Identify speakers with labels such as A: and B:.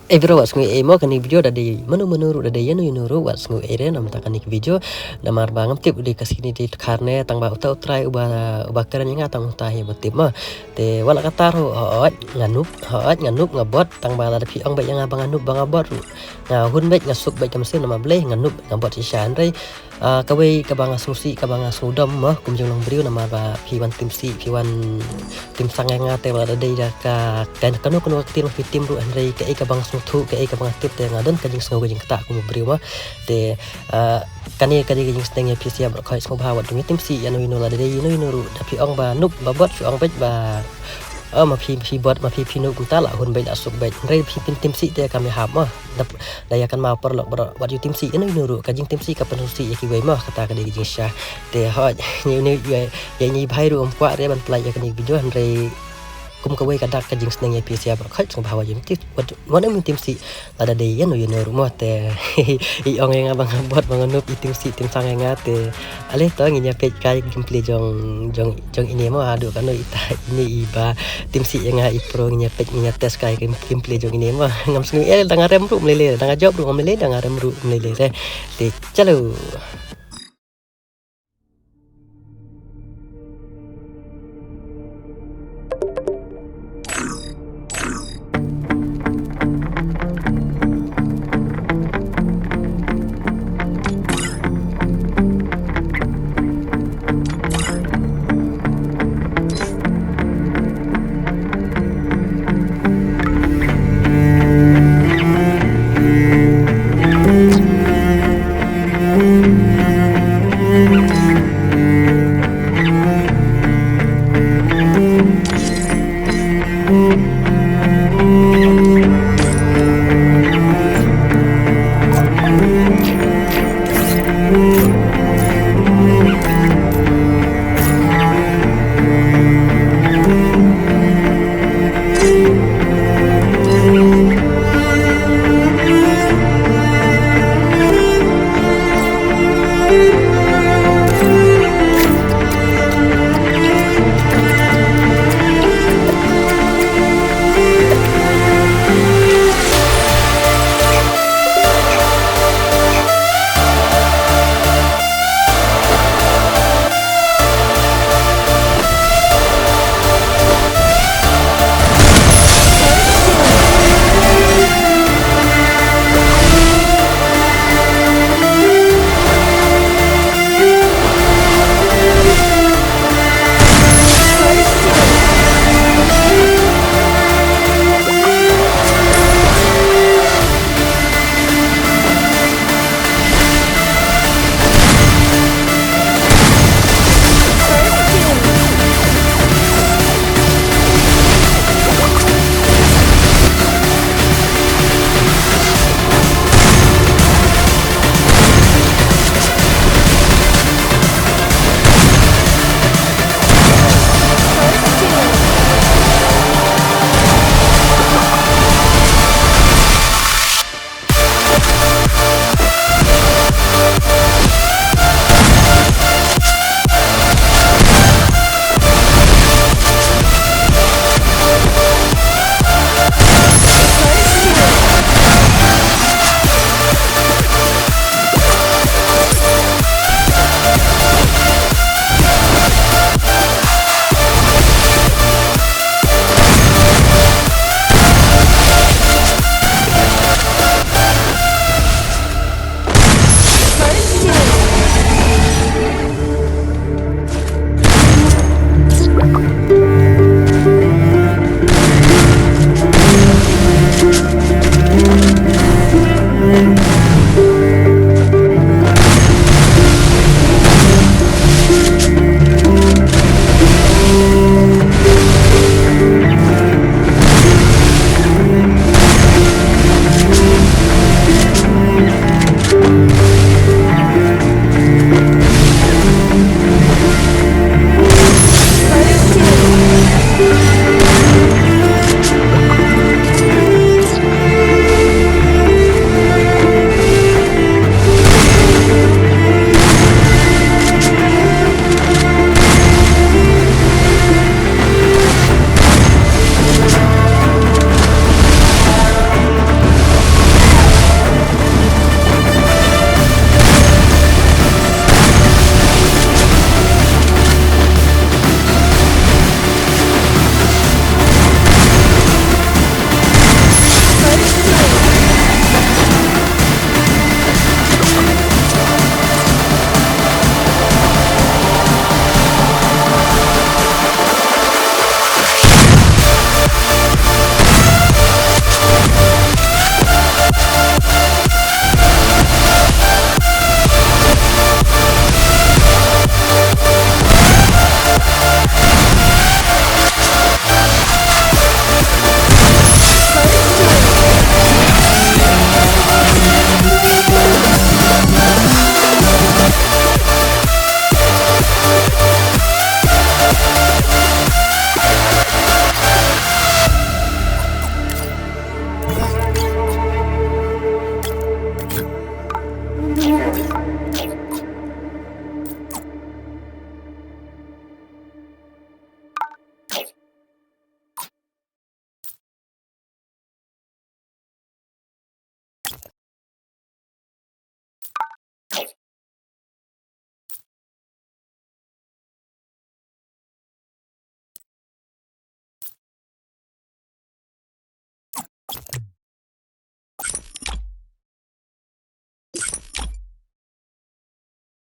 A: Bro, what's ngu mo kani video dari menu dari yanu yunuru what's ngu nam ta kani video namar bangam tip di kasini di karne tang ba uta utrai uba keren yang tang uta he batip ma te wala kataru hoat nganup ngabot tang ba la pi ong ba yang abang nganup bang abot nga hun bet ngasuk bet kamsin nama bleh nganup ngabot si shan rai kawai kabanga susi kabanga sudam ma kumjung long beriu nama ba piwan tim si piwan tim sangai ngate wala dai da ka kan kanu ketir tim ru andai ka kabang thu ke ka bang tip te ngadon ka jing sngo jing ta ku bri wa te kani jing steng ya pc abro khoi sngo ba wa dung tim si anu ino la de ino ru da pi ong ba nup ba bot ong bet ba ma pi bot ma pi nu ku ta la hun bet asuk bet re pi pin tim si te kami hab ma da ya kan ma per lok wat yu tim si ino ru ka jing tim si ka pen si ya ki wei ma kata ka de jing sha te ha ni ya ni bhai ru om kwa re ban plai ya kan video han re kum kawai kadak ka jing sneng ya pc abro khoi sngo ba wa jing tip wana min tim si ada de yan yo rumah te I ong yang abang bot bang nup tim si tim sang nga te ale to nginya pe kai gameplay jong ini mo adu kan ita ini iba tim si yang i pro nginya pe nginya test kai gameplay jong ini mo ngam sngi danga rem ru mlele danga job ru mlele danga rem ru mlele te chalo